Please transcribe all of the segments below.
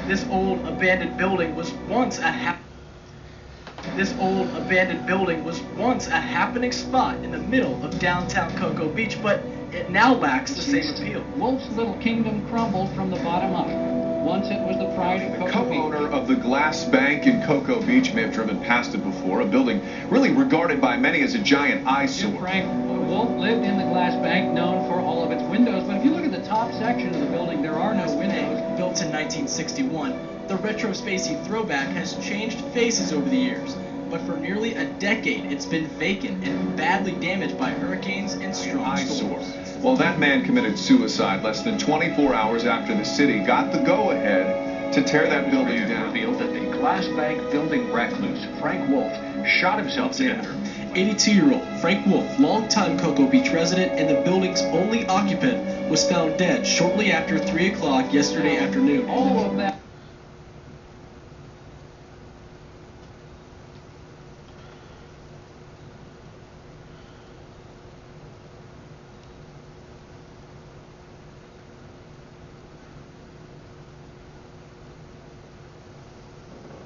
This old abandoned building was once a happening spot in the middle of downtown Cocoa Beach, but it now lacks the same appeal. Wolf's little kingdom crumbled from the bottom up. Once it was the pride of Cocoa Beach. The co-owner of the Glass Bank in Cocoa Beach may have driven past it before, a building really regarded by many as a giant eyesore. Frank Wolf lived in the Glass Bank, known for all of its windows, but if you look at the top section of the building, there are no windows. Built in 1961, the retro spacey throwback has changed faces over the years, but for nearly a decade it's been vacant and badly damaged by hurricanes and strong storms. Well, that man committed suicide less than 24 hours after the city got the go-ahead to tear that building down. Revealed that the Glass Bank building recluse, Frank Wolf, shot himself to death. 82-year-old Frank Wolf, longtime Cocoa Beach resident and the building's only occupant, was found dead shortly after 3 o'clock yesterday afternoon. All of that.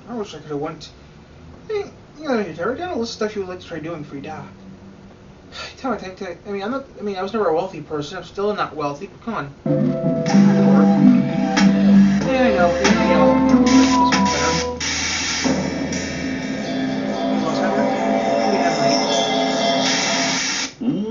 I wish I could have went. Hey, you know, write down all the stuff you would like to try doing before you die. I mean, I was never a wealthy person. I'm still not wealthy. But come on. Yeah, I know.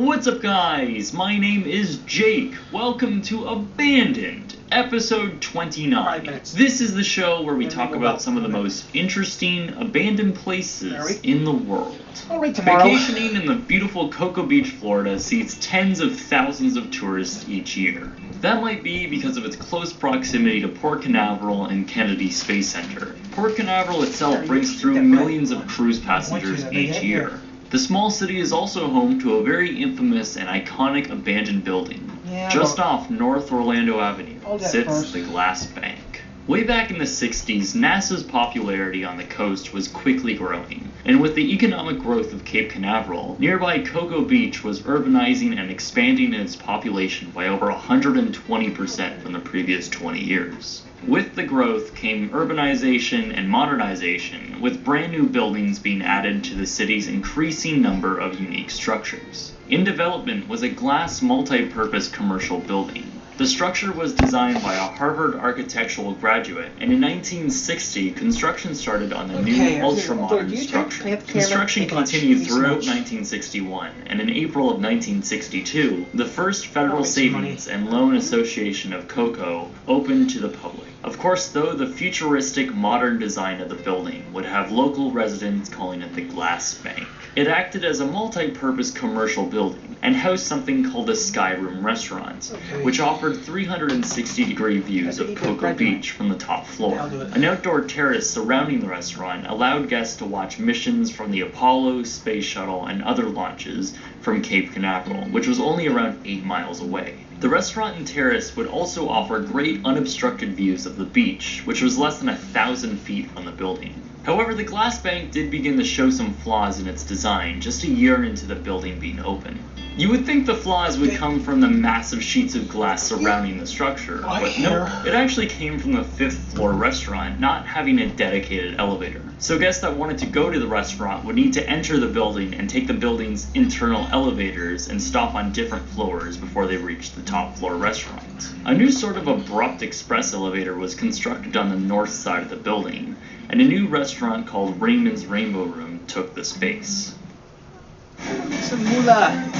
What's up, guys? My name is Jake. Welcome to Abandoned, episode 29. This is the show where we talk about some of the most interesting abandoned places in the world. Vacationing in the beautiful Cocoa Beach, Florida sees tens of thousands of tourists each year. That might be because of its close proximity to Port Canaveral and Kennedy Space Center. Port Canaveral itself brings through millions of cruise passengers each year. The small city is also home to a very infamous and iconic abandoned building. Just off North Orlando Avenue sits the Glass Bank. Way back in the 60s, NASA's popularity on the coast was quickly growing, and with the economic growth of Cape Canaveral, nearby Cocoa Beach was urbanizing and expanding its population by over 120% from the previous 20 years. With the growth came urbanization and modernization, with brand new buildings being added to the city's increasing number of unique structures. In development was a glass multi-purpose commercial building. The structure was designed by a Harvard architectural graduate, and in 1960, construction started on the new ultra-modern structure. Construction continued throughout 1961, and in April of 1962, the first Federal Savings and Loan Association of Cocoa opened to the public. Of course, though, the futuristic modern design of the building would have local residents calling it the Glass Bank. It acted as a multi-purpose commercial building and housed something called a Sky Room restaurant, which offered 360-degree views of Cocoa Beach from the top floor. An outdoor terrace surrounding the restaurant allowed guests to watch missions from the Apollo, Space Shuttle, and other launches from Cape Canaveral, which was only around 8 miles away. The restaurant and terrace would also offer great unobstructed views of the beach, which was less than 1,000 feet from the building. However, the Glass Bank did begin to show some flaws in its design just a year into the building being open. You would think the flaws would come from the massive sheets of glass surrounding the structure, but no, it actually came from the 5th floor restaurant not having a dedicated elevator. So guests that wanted to go to the restaurant would need to enter the building and take the building's internal elevators and stop on different floors before they reached the top floor restaurant. A new sort of abrupt express elevator was constructed on the north side of the building, and a new restaurant called Raymond's Rainbow Room took the space. Some moolah.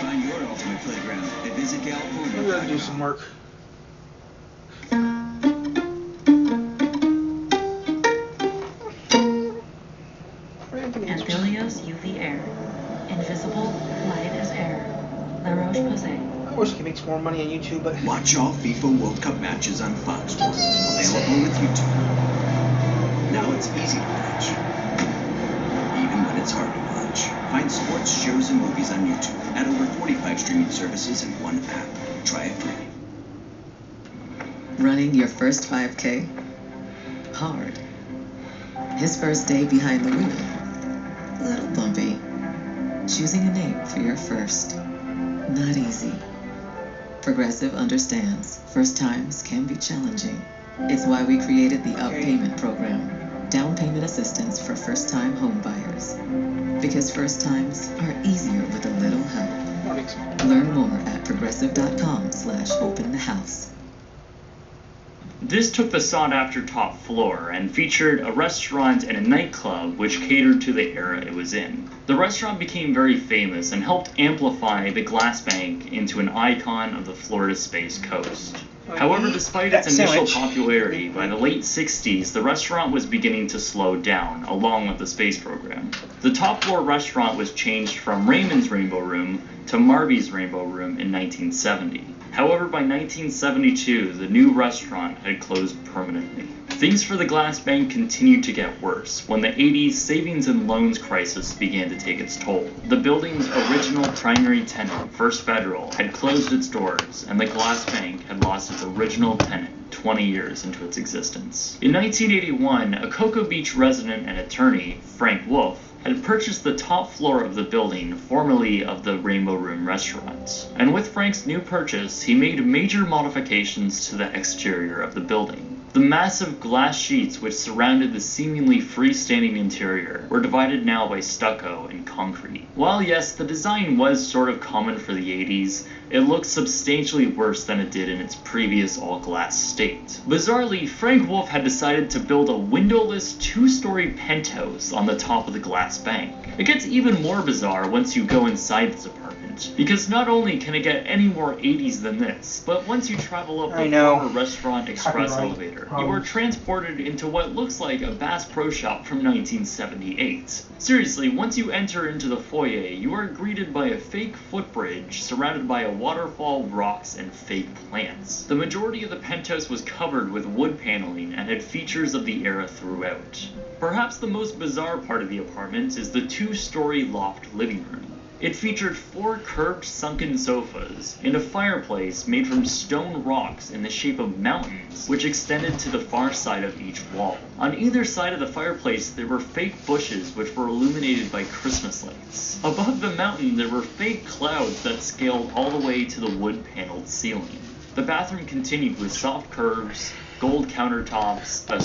Find your ultimate playground at Visit California. I'm gonna do some work. Antilios UV Air. Invisible, light as air. La Roche-Posay. I wish I could make some more money on YouTube, but Watch all FIFA World Cup matches on Fox Sports, available with YouTube. Now it's easy to watch, even when it's hard to watch. Find sports, shows, and movies on YouTube at over 45 streaming services and one app. Try it free. Running your first 5K? hard. His first day behind the wheel, a little bumpy. Choosing a name for your first, not easy. Progressive understands first times can be challenging. It's why we created the Up Payment Program, down payment assistance for first-time home buyers. Because first times are easier with a little help. Learn more at progressive.com/openthehouse. This took the sought-after top floor and featured a restaurant and a nightclub which catered to the era it was in. The restaurant became very famous and helped amplify the Glass Bank into an icon of the Florida Space Coast. However, despite its initial popularity, by the late 60s, the restaurant was beginning to slow down, along with the space program. The top floor restaurant was changed from Raymond's Rainbow Room to Marby's Rainbow Room in 1970. However, by 1972, the new restaurant had closed permanently. Things for the Glass Bank continued to get worse when the 80s savings and loans crisis began to take its toll. The building's original primary tenant, First Federal, had closed its doors, and the Glass Bank had lost its original tenant 20 years into its existence. In 1981, a Cocoa Beach resident and attorney, Frank Wolf, had purchased the top floor of the building formerly of the Rainbow Room restaurant. And with Frank's new purchase, he made major modifications to the exterior of the building. The massive glass sheets which surrounded the seemingly freestanding interior were divided now by stucco and concrete. While yes, the design was sort of common for the 80s, it looked substantially worse than it did in its previous all-glass state. Bizarrely, Frank Wolf had decided to build a windowless 2-story penthouse on the top of the Glass Bank. It gets even more bizarre once you go inside this apartment, because not only can it get any more 80s than this, but once you travel up the former restaurant express elevator, you are transported into what looks like a Bass Pro Shop from 1978. Seriously, once you enter into the foyer, you are greeted by a fake footbridge surrounded by a waterfall, rocks, and fake plants. The majority of the penthouse was covered with wood paneling and had features of the era throughout. Perhaps the most bizarre part of the apartment is the 2-story loft living room. It featured 4 curved sunken sofas and a fireplace made from stone rocks in the shape of mountains, which extended to the far side of each wall. On either side of the fireplace there were fake bushes which were illuminated by Christmas lights. Above the mountain there were fake clouds that scaled all the way to the wood-paneled ceiling. The bathroom continued with soft curves, gold countertops, a